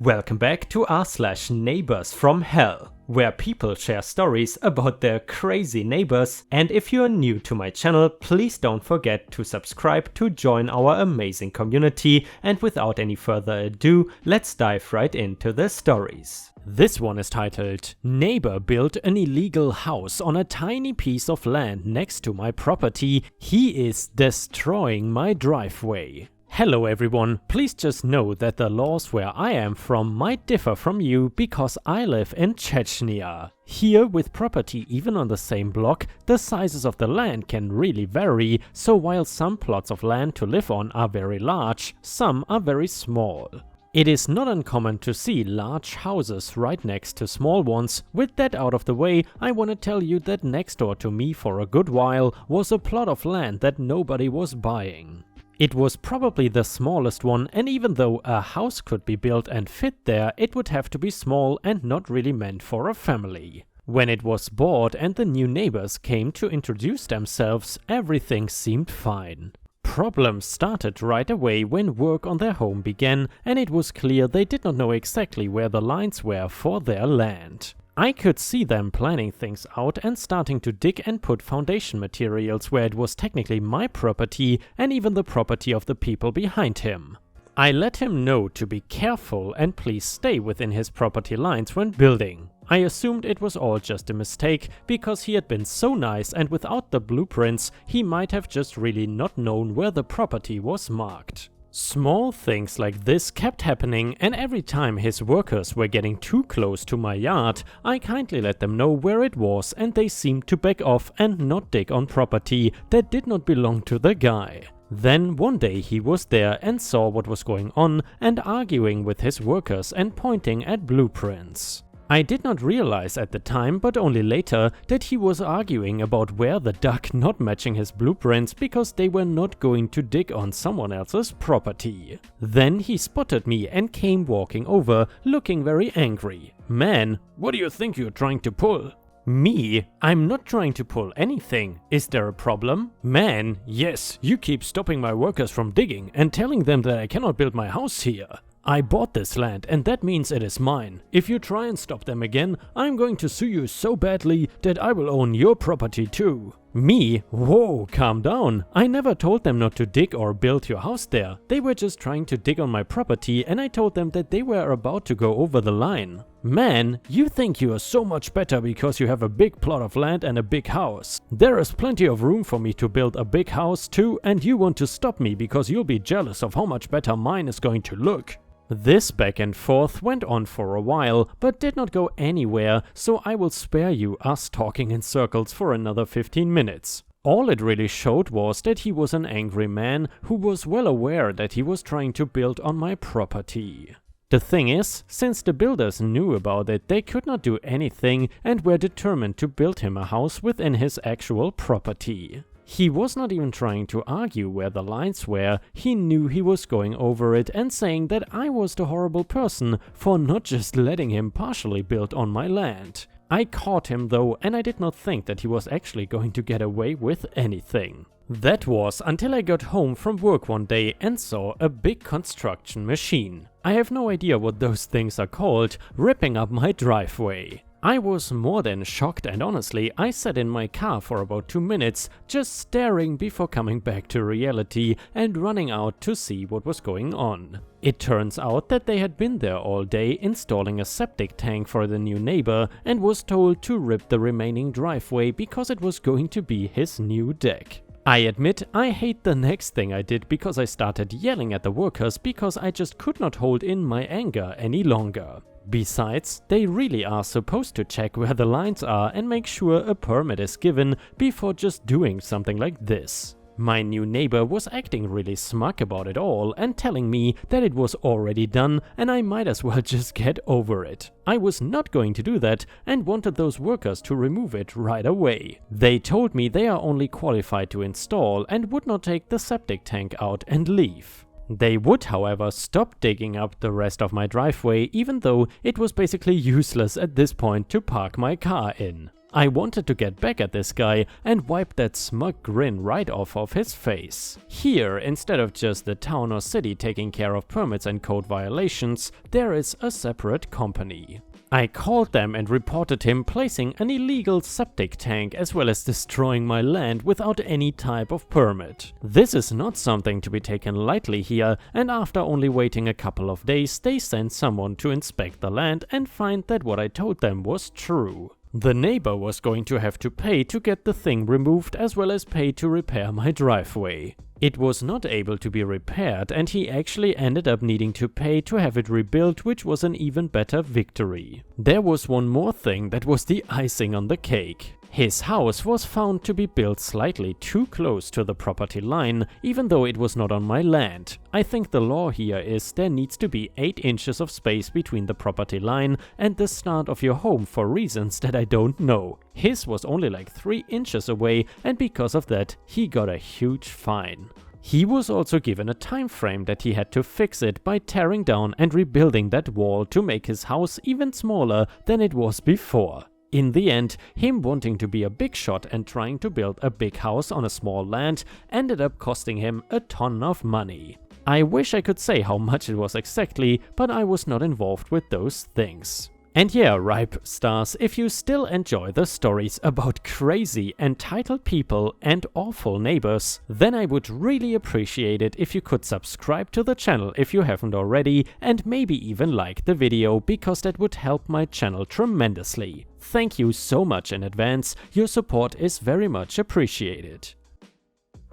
Welcome back to r/neighbors from hell, where people share stories about their crazy neighbors, and if you are new to my channel, please don't forget to subscribe to join our amazing community, and without any further ado, let's dive right into the stories. This one is titled, "Neighbor built an illegal house on a tiny piece of land next to my property. He is destroying my driveway." Hello everyone, please just know that the laws where I am from might differ from you because I live in Chechnya. Here, with property even on the same block, the sizes of the land can really vary, so while some plots of land to live on are very large, some are very small. It is not uncommon to see large houses right next to small ones. With that out of the way, I want to tell you that next door to me for a good while was a plot of land that nobody was buying. It was probably the smallest one, and even though a house could be built and fit there, it would have to be small and not really meant for a family. When it was bought and the new neighbors came to introduce themselves, everything seemed fine. Problems started right away when work on their home began, and it was clear they did not know exactly where the lines were for their land. I could see them planning things out and starting to dig and put foundation materials where it was technically my property and even the property of the people behind him. I let him know to be careful and please stay within his property lines when building. I assumed it was all just a mistake because he had been so nice, and without the blueprints he might have just really not known where the property was marked. Small things like this kept happening, and every time his workers were getting too close to my yard, I kindly let them know where it was, and they seemed to back off and not dig on property that did not belong to the guy. Then one day he was there and saw what was going on and arguing with his workers and pointing at blueprints. I did not realize at the time, but only later, that he was arguing about where the duck not matching his blueprints because they were not going to dig on someone else's property. Then he spotted me and came walking over, looking very angry. "Man, what do you think you're trying to pull?" "Me? I'm not trying to pull anything. Is there a problem?" "Man, yes, you keep stopping my workers from digging and telling them that I cannot build my house here. I bought this land and that means it is mine. If you try and stop them again, I'm going to sue you so badly that I will own your property too." "Me? Whoa, calm down. I never told them not to dig or build your house there. They were just trying to dig on my property and I told them that they were about to go over the line." "Man, you think you are so much better because you have a big plot of land and a big house. There is plenty of room for me to build a big house too, and you want to stop me because you'll be jealous of how much better mine is going to look." This back and forth went on for a while, but did not go anywhere, so I will spare you us talking in circles for another 15 minutes. All it really showed was that he was an angry man who was well aware that he was trying to build on my property. The thing is, since the builders knew about it, they could not do anything and were determined to build him a house within his actual property. He was not even trying to argue where the lines were. He knew he was going over it and saying that I was the horrible person for not just letting him partially build on my land. I caught him though, and I did not think that he was actually going to get away with anything. That was until I got home from work one day and saw a big construction machine. I have no idea what those things are called, ripping up my driveway. I was more than shocked, and honestly, I sat in my car for about 2 minutes, just staring before coming back to reality and running out to see what was going on. It turns out that they had been there all day installing a septic tank for the new neighbor and was told to rip the remaining driveway because it was going to be his new deck. I admit I hate the next thing I did because I started yelling at the workers because I just could not hold in my anger any longer. Besides, they really are supposed to check where the lines are and make sure a permit is given before just doing something like this. My new neighbor was acting really smug about it all and telling me that it was already done and I might as well just get over it. I was not going to do that and wanted those workers to remove it right away. They told me they are only qualified to install and would not take the septic tank out and leave. They would, however, stop digging up the rest of my driveway, even though it was basically useless at this point to park my car in. I wanted to get back at this guy and wipe that smug grin right off of his face. Here, instead of just the town or city taking care of permits and code violations, there is a separate company. I called them and reported him placing an illegal septic tank as well as destroying my land without any type of permit. This is not something to be taken lightly here, and after only waiting a couple of days, they sent someone to inspect the land and find that what I told them was true. The neighbor was going to have to pay to get the thing removed as well as pay to repair my driveway. It was not able to be repaired and he actually ended up needing to pay to have it rebuilt, which was an even better victory. There was one more thing that was the icing on the cake. His house was found to be built slightly too close to the property line, even though it was not on my land. I think the law here is there needs to be 8 inches of space between the property line and the start of your home for reasons that I don't know. His was only like 3 inches away, and because of that, he got a huge fine. He was also given a time frame that he had to fix it by tearing down and rebuilding that wall to make his house even smaller than it was before. In the end, him wanting to be a big shot and trying to build a big house on a small land ended up costing him a ton of money. I wish I could say how much it was exactly, but I was not involved with those things. And yeah, Ripe Stars, if you still enjoy the stories about crazy, entitled people and awful neighbors, then I would really appreciate it if you could subscribe to the channel if you haven't already, and maybe even like the video, because that would help my channel tremendously. Thank you so much in advance, your support is very much appreciated.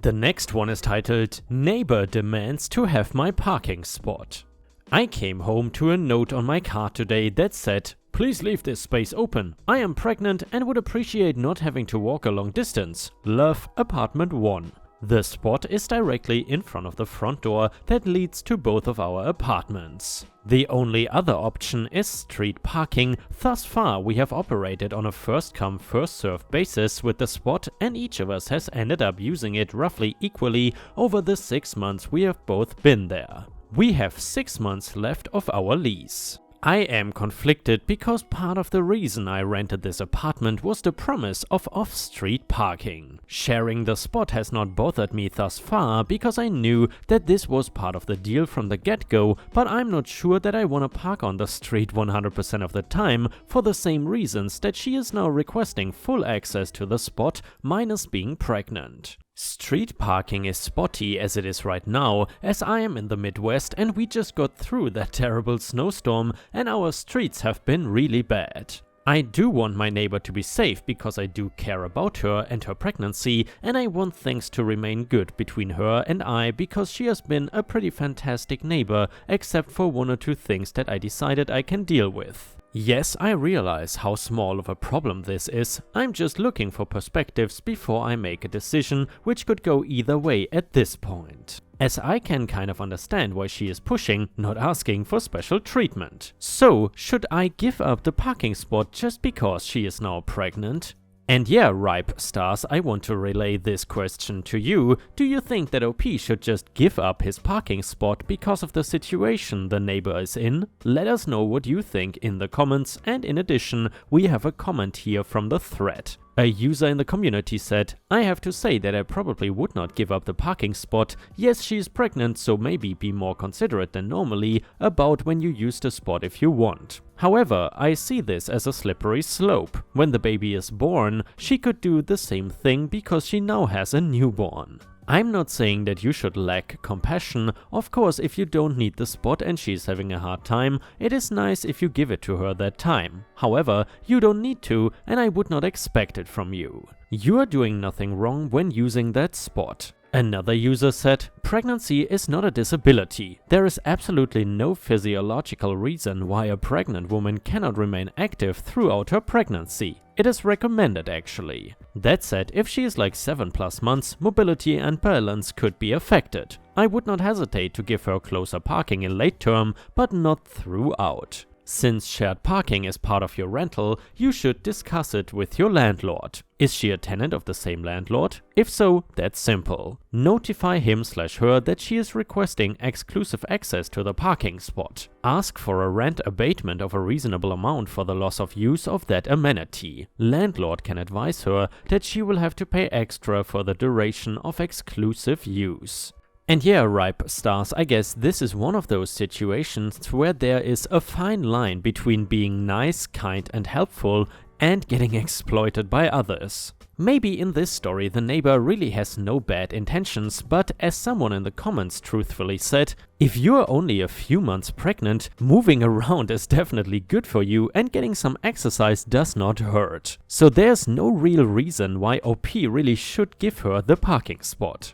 The next one is titled Neighbor Demands to Have My Parking Spot. I came home to a note on my car today that said, "Please leave this space open. I am pregnant and would appreciate not having to walk a long distance. Love, Apartment 1. The spot is directly in front of the front door that leads to both of our apartments. The only other option is street parking. Thus far we have operated on a first come first served basis with the spot, and each of us has ended up using it roughly equally over the 6 months we have both been there. We have 6 months left of our lease. I am conflicted because part of the reason I rented this apartment was the promise of off-street parking. Sharing the spot has not bothered me thus far because I knew that this was part of the deal from the get-go, but I'm not sure that I want to park on the street 100% of the time for the same reasons that she is now requesting full access to the spot minus being pregnant. Street parking is spotty as it is right now, as I am in the Midwest and we just got through that terrible snowstorm and our streets have been really bad. I do want my neighbor to be safe because I do care about her and her pregnancy, and I want things to remain good between her and I because she has been a pretty fantastic neighbor, except for 1 or 2 things that I decided I can deal with. Yes, I realize how small of a problem this is. I'm just looking for perspectives before I make a decision, which could go either way at this point. As I can kind of understand why she is pushing, not asking for special treatment. So, should I give up the parking spot just because she is now pregnant? And yeah, Ripe Stars, I want to relay this question to you. Do you think that OP should just give up his parking spot because of the situation the neighbor is in? Let us know what you think in the comments, and in addition, we have a comment here from the thread. A user in the community said, "I have to say that I probably would not give up the parking spot. Yes, she is pregnant, so maybe be more considerate than normally about when you use the spot if you want. However, I see this as a slippery slope. When the baby is born, she could do the same thing because she now has a newborn. I'm not saying that you should lack compassion. Of course, if you don't need the spot and she's having a hard time, it is nice if you give it to her that time. However, you don't need to, and I would not expect it from you. You are doing nothing wrong when using that spot." Another user said, "Pregnancy is not a disability. There is absolutely no physiological reason why a pregnant woman cannot remain active throughout her pregnancy. It is recommended actually. That said, if she is like 7+ months, mobility and balance could be affected. I would not hesitate to give her closer parking in late term, but not throughout. Since shared parking is part of your rental, you should discuss it with your landlord. Is she a tenant of the same landlord? If so, that's simple. Notify him/her that she is requesting exclusive access to the parking spot. Ask for a rent abatement of a reasonable amount for the loss of use of that amenity. Landlord can advise her that she will have to pay extra for the duration of exclusive use. And yeah, ripe stars, I guess this is one of those situations where there is a fine line between being nice, kind and helpful and getting exploited by others. Maybe in this story the neighbor really has no bad intentions, but as someone in the comments truthfully said, if you're only a few months pregnant, moving around is definitely good for you and getting some exercise does not hurt. So there's no real reason why OP really should give her the parking spot.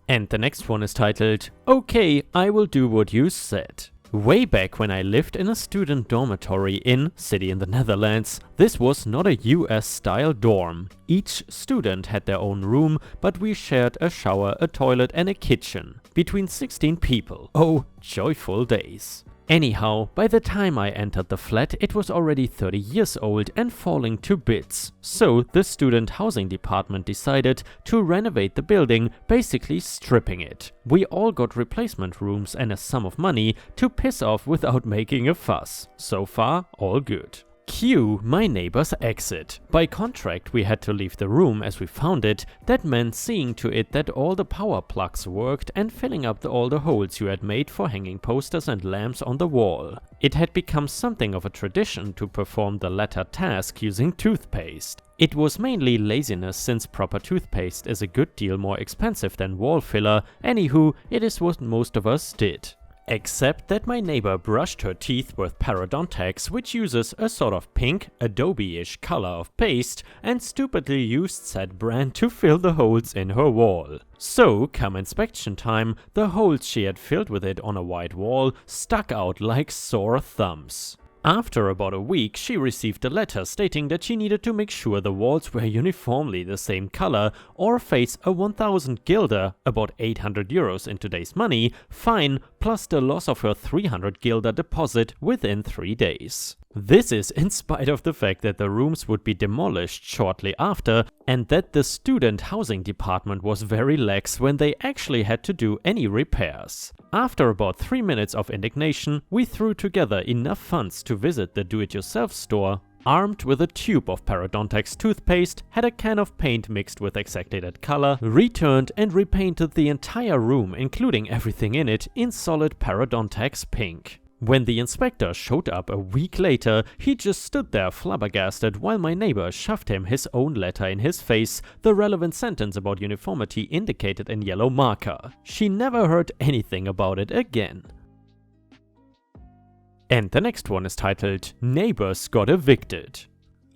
And the next one is titled, "Okay, I will do what you said." Way back when I lived in a student dormitory in city in the Netherlands, this was not a US style dorm. Each student had their own room, but we shared a shower, a toilet and a kitchen. Between 16 people. Oh, joyful days. Anyhow, by the time I entered the flat, it was already 30 years old and falling to bits. So the student housing department decided to renovate the building, basically stripping it. We all got replacement rooms and a sum of money to piss off without making a fuss. So far, all good. Cue my neighbor's exit. By contract, we had to leave the room as we found it. That meant seeing to it that all the power plugs worked and filling up all the holes you had made for hanging posters and lamps on the wall. It had become something of a tradition to perform the latter task using toothpaste. It was mainly laziness, since proper toothpaste is a good deal more expensive than wall filler. Anywho, it is what most of us did. Except that my neighbor brushed her teeth with Parodontax, which uses a sort of pink, Adobe-ish color of paste, and stupidly used said brand to fill the holes in her wall. So, come inspection time, the holes she had filled with it on a white wall stuck out like sore thumbs. After about a week, she received a letter stating that she needed to make sure the walls were uniformly the same color or face a 1000 guilder, about 800 euros in today's money, fine, plus the loss of her 300 guilder deposit within 3 days. This is in spite of the fact that the rooms would be demolished shortly after and that the student housing department was very lax when they actually had to do any repairs. After about 3 minutes of indignation, we threw together enough funds to visit the do-it-yourself store, armed with a tube of Parodontax toothpaste, had a can of paint mixed with exactly that color, returned and repainted the entire room, including everything in it, in solid Parodontax pink. When the inspector showed up a week later, he just stood there flabbergasted while my neighbor shoved him his own letter in his face, the relevant sentence about uniformity indicated in yellow marker. She never heard anything about it again. And the next one is titled, "Neighbors got evicted."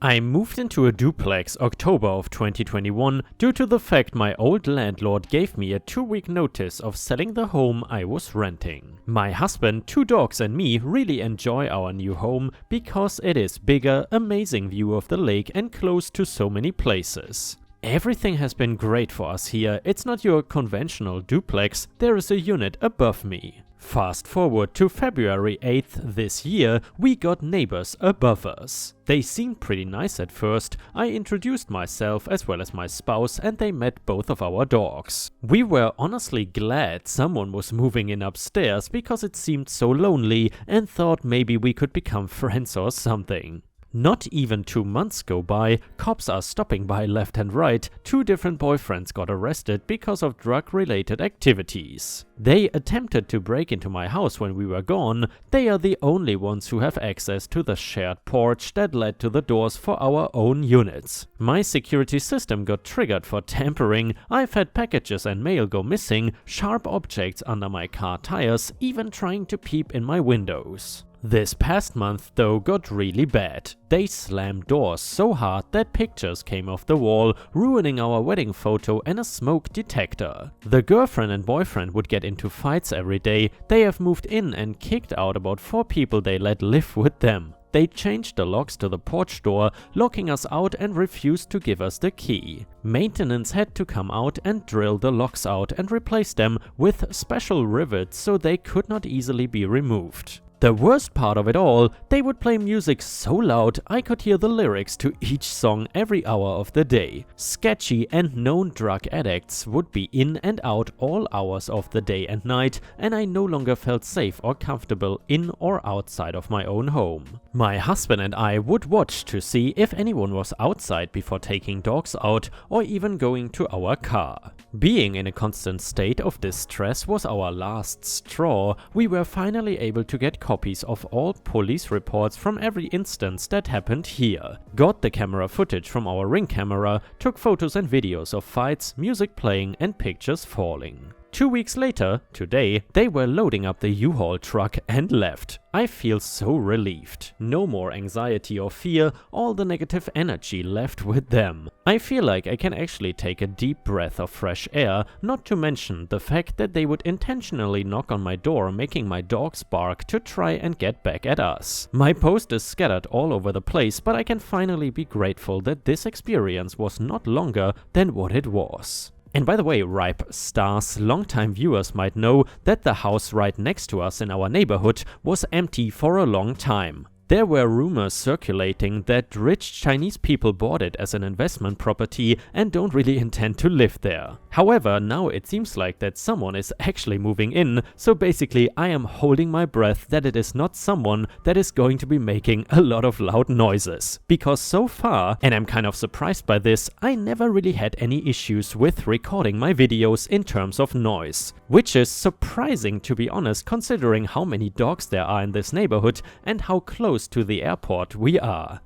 I moved into a duplex October of 2021 due to the fact my old landlord gave me a 2-week notice of selling the home I was renting. My husband, 2 dogs and me really enjoy our new home because it is bigger, amazing view of the lake and close to so many places. Everything has been great for us here. It's not your conventional duplex, there is a unit above me. Fast forward to February 8th this year, we got neighbors above us. They seemed pretty nice at first. I introduced myself as well as my spouse and they met both of our dogs. We were honestly glad someone was moving in upstairs because it seemed so lonely and thought maybe we could become friends or something. Not even 2 months go by, cops are stopping by left and right. 2 different boyfriends got arrested because of drug-related activities. They attempted to break into my house when we were gone. They are the only ones who have access to the shared porch that led to the doors for our own units. My security system got triggered for tampering. I've had packages and mail go missing, sharp objects under my car tires, even trying to peep in my windows. This past month though got really bad. They slammed doors so hard that pictures came off the wall, ruining our wedding photo and a smoke detector. The girlfriend and boyfriend would get into fights every day. They have moved in and kicked out about 4 people they let live with them. They changed the locks to the porch door, locking us out and refused to give us the key. Maintenance had to come out and drill the locks out and replace them with special rivets so they could not easily be removed. The worst part of it all, they would play music so loud I could hear the lyrics to each song every hour of the day. Sketchy and known drug addicts would be in and out all hours of the day and night, and I no longer felt safe or comfortable in or outside of my own home. My husband and I would watch to see if anyone was outside before taking dogs out or even going to our car. Being in a constant state of distress was our last straw. We were finally able to get copies of all police reports from every instance that happened here, got the camera footage from our Ring camera, took photos and videos of fights, music playing and pictures falling. 2 weeks later, today, they were loading up the U-Haul truck and left. I feel so relieved. No more anxiety or fear, all the negative energy left with them. I feel like I can actually take a deep breath of fresh air, not to mention the fact that they would intentionally knock on my door, making my dogs bark to try and get back at us. My post is scattered all over the place, but I can finally be grateful that this experience was not longer than what it was. And by the way, Ripe Stars, longtime viewers might know that the house right next to us in our neighborhood was empty for a long time. There were rumors circulating that rich Chinese people bought it as an investment property and don't really intend to live there. However, now it seems like that someone is actually moving in, so basically I am holding my breath that it is not someone that is going to be making a lot of loud noises. Because so far, and I'm kind of surprised by this, I never really had any issues with recording my videos in terms of noise. Which is surprising, to be honest, considering how many dogs there are in this neighborhood and how close to the airport we are.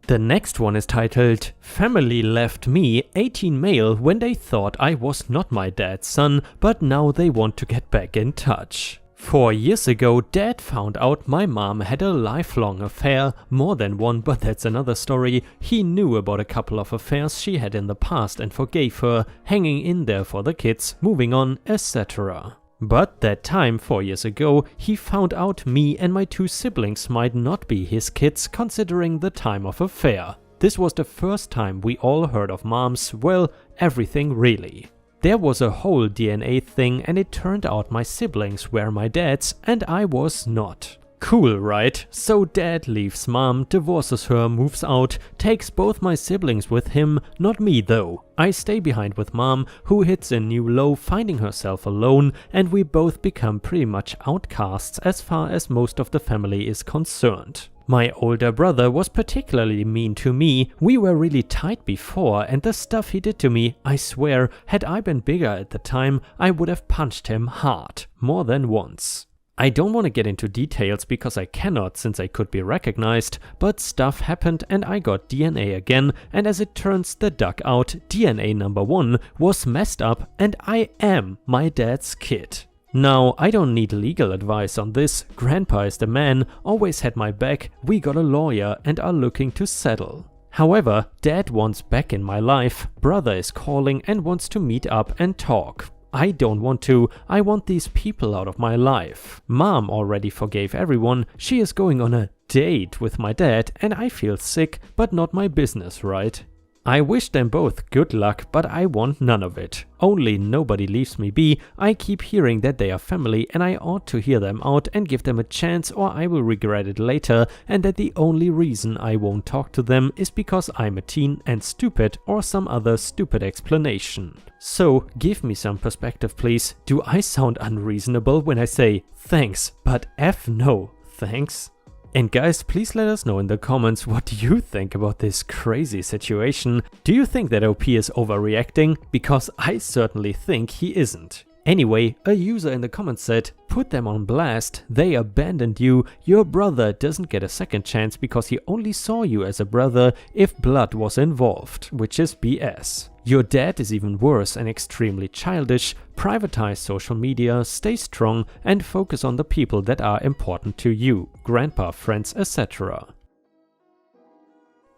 The next one is titled "Family Left Me 18 Mail when they thought I was not my dad's son, but now they want to get back in touch." 4 years ago, Dad found out my mom had a lifelong affair, more than one, but that's another story. He knew about a couple of affairs she had in the past and forgave her, hanging in there for the kids, moving on, etc. But that time, 4 years ago, he found out me and my 2 siblings might not be his kids considering the time of affair. This was the first time we all heard of Mom's, well, everything really. There was a whole DNA thing and it turned out my siblings were my dad's and I was not. Cool, right? So Dad leaves Mom, divorces her, moves out, takes both my siblings with him, not me though. I stay behind with Mom, who hits a new low, finding herself alone, and we both become pretty much outcasts as far as most of the family is concerned. My older brother was particularly mean to me. We were really tight before, and the stuff he did to me, I swear, had I been bigger at the time, I would have punched him hard, more than once. I don't want to get into details because I cannot since I could be recognized, but stuff happened and I got DNA again, and as it turns the duck out, DNA number 1 was messed up and I am my dad's kid. Now, I don't need legal advice on this. Grandpa is the man, always had my back, we got a lawyer and are looking to settle. However, Dad wants back in my life, brother is calling and wants to meet up and talk. I don't want to, I want these people out of my life. Mom already forgave everyone, she is going on a date with my dad and I feel sick, but not my business, right? I wish them both good luck, but I want none of it. Only nobody leaves me be. I keep hearing that they are family and I ought to hear them out and give them a chance or I will regret it later, and that the only reason I won't talk to them is because I'm a teen and stupid or some other stupid explanation. So give me some perspective please. Do I sound unreasonable when I say thanks, but F no, thanks? And guys, please let us know in the comments what you think about this crazy situation. Do you think that OP is overreacting? Because I certainly think he isn't. Anyway, a user in the comments said, "Put them on blast, they abandoned you, your brother doesn't get a second chance because he only saw you as a brother if blood was involved," which is BS. Your dad is even worse and extremely childish. Privatize social media, stay strong and focus on the people that are important to you, grandpa, friends, etc.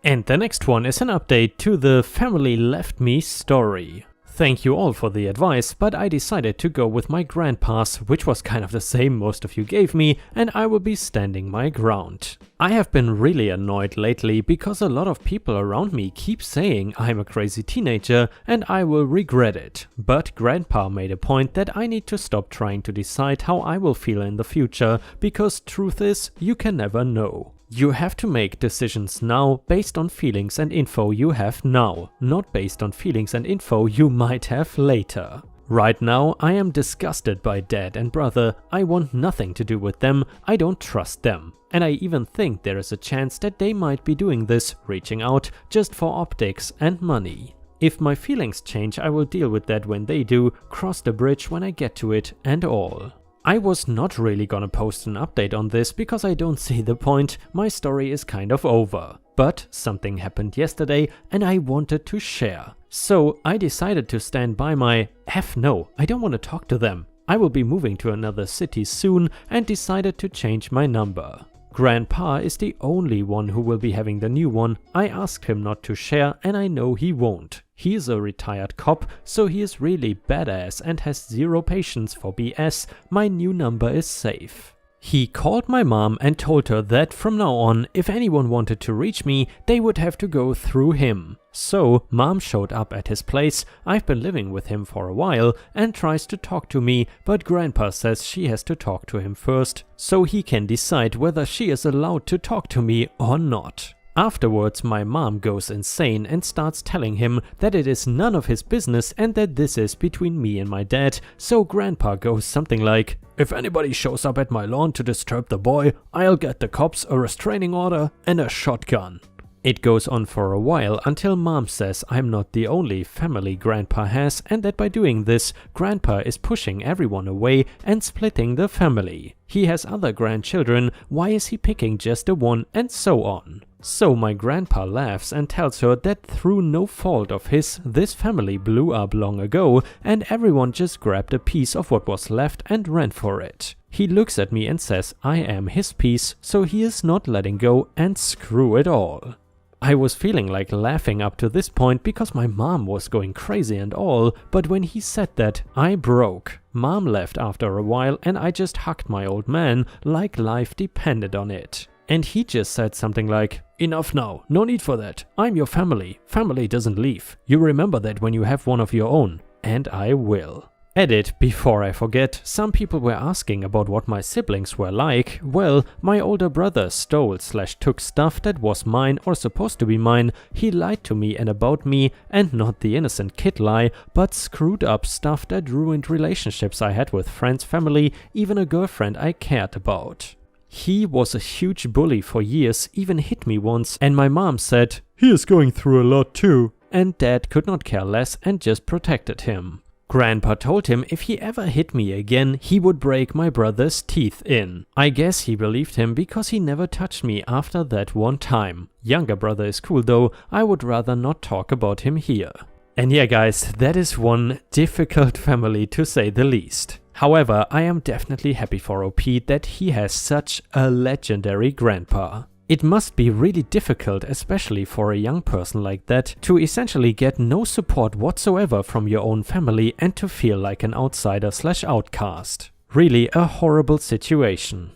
And the next one is an update to the Family Left Me story. Thank you all for the advice, but I decided to go with my grandpa's, which was kind of the same most of you gave me, and I will be standing my ground. I have been really annoyed lately because a lot of people around me keep saying I'm a crazy teenager and I will regret it. But Grandpa made a point that I need to stop trying to decide how I will feel in the future, because truth is, you can never know. You have to make decisions now based on feelings and info you have now, not based on feelings and info you might have later. Right now, I am disgusted by dad and brother. I want nothing to do with them. I don't trust them. And I even think there is a chance that they might be doing this, reaching out, just for optics and money. If my feelings change, I will deal with that when they do, cross the bridge when I get to it, and all. I was not really gonna post an update on this because I don't see the point, my story is kind of over. But something happened yesterday and I wanted to share. So I decided to stand by my no, I don't want to talk to them. I will be moving to another city soon and decided to change my number. Grandpa is the only one who will be having the new one. I asked him not to share and I know he won't. He is a retired cop, so he is really badass and has zero patience for BS. My new number is safe. He called my mom and told her that from now on, if anyone wanted to reach me, they would have to go through him. So mom showed up at his place. I've been living with him for a while and tries to talk to me, but Grandpa says she has to talk to him first, so he can decide whether she is allowed to talk to me or not. Afterwards, my mom goes insane and starts telling him that it is none of his business and that this is between me and my dad, so Grandpa goes something like, "If anybody shows up at my lawn to disturb the boy, I'll get the cops a restraining order and a shotgun." It goes on for a while until mom says I'm not the only family Grandpa has and that by doing this, Grandpa is pushing everyone away and splitting the family. He has other grandchildren, why is he picking just the one, and so on. So my grandpa laughs and tells her that through no fault of his, this family blew up long ago and everyone just grabbed a piece of what was left and ran for it. He looks at me and says I am his piece, so he is not letting go and screw it all. I was feeling like laughing up to this point because my mom was going crazy and all, but when he said that, I broke. Mom left after a while and I just hugged my old man like life depended on it. And he just said something like, "Enough now, no need for that. I'm your family. Family doesn't leave. You remember that when you have one of your own." And I will. Edit, before I forget, some people were asking about what my siblings were like. Well, my older brother stole/took stuff that was mine or supposed to be mine. He lied to me and about me, and not the innocent kid lie, but screwed up stuff that ruined relationships I had with friends, family, even a girlfriend I cared about. He was a huge bully for years, even hit me once, and my mom said, "He is going through a lot too." And dad could not care less and just protected him. Grandpa told him if he ever hit me again, he would break my brother's teeth in. I guess he believed him because he never touched me after that one time. Younger brother is cool though, I would rather not talk about him here. And yeah guys, that is one difficult family to say the least. However, I am definitely happy for OP that he has such a legendary grandpa. It must be really difficult, especially for a young person like that, to essentially get no support whatsoever from your own family and to feel like an outsider/outcast. Really a horrible situation.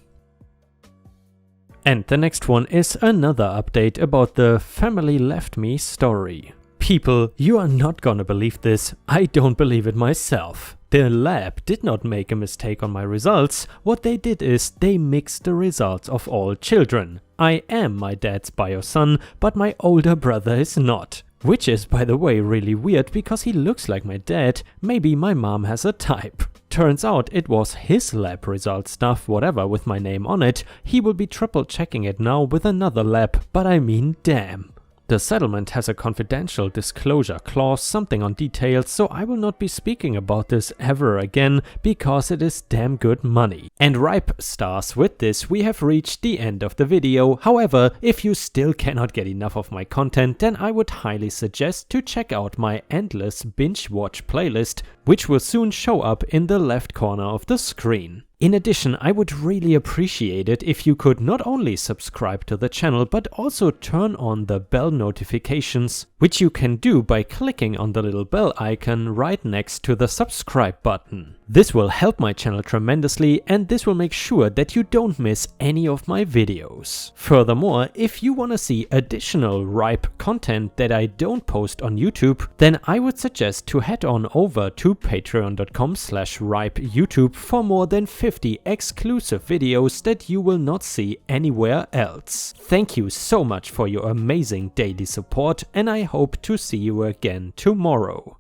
And the next one is another update about the family left me story. People, you are not gonna believe this. I don't believe it myself. The lab did not make a mistake on my results. What they did is they mixed the results of all children. I am my dad's bio son, but my older brother is not. Which is, by the way, really weird because he looks like my dad. Maybe my mom has a type. Turns out it was his lab result stuff, whatever, with my name on it. He will be triple checking it now with another lab, but I mean damn. The settlement has a confidential disclosure clause, something on details, so I will not be speaking about this ever again because it is damn good money. And ripe stars, with this we have reached the end of the video. However, if you still cannot get enough of my content, then I would highly suggest to check out my endless binge watch playlist, which will soon show up in the left corner of the screen. In addition, I would really appreciate it if you could not only subscribe to the channel, but also turn on the bell notifications, which you can do by clicking on the little bell icon right next to the subscribe button. This will help my channel tremendously, and this will make sure that you don't miss any of my videos. Furthermore, if you want to see additional ripe content that I don't post on YouTube, then I would suggest to head on over to patreon.com/ripeyoutube for more than 50 exclusive videos that you will not see anywhere else. Thank you so much for your amazing daily support, and I hope to see you again tomorrow.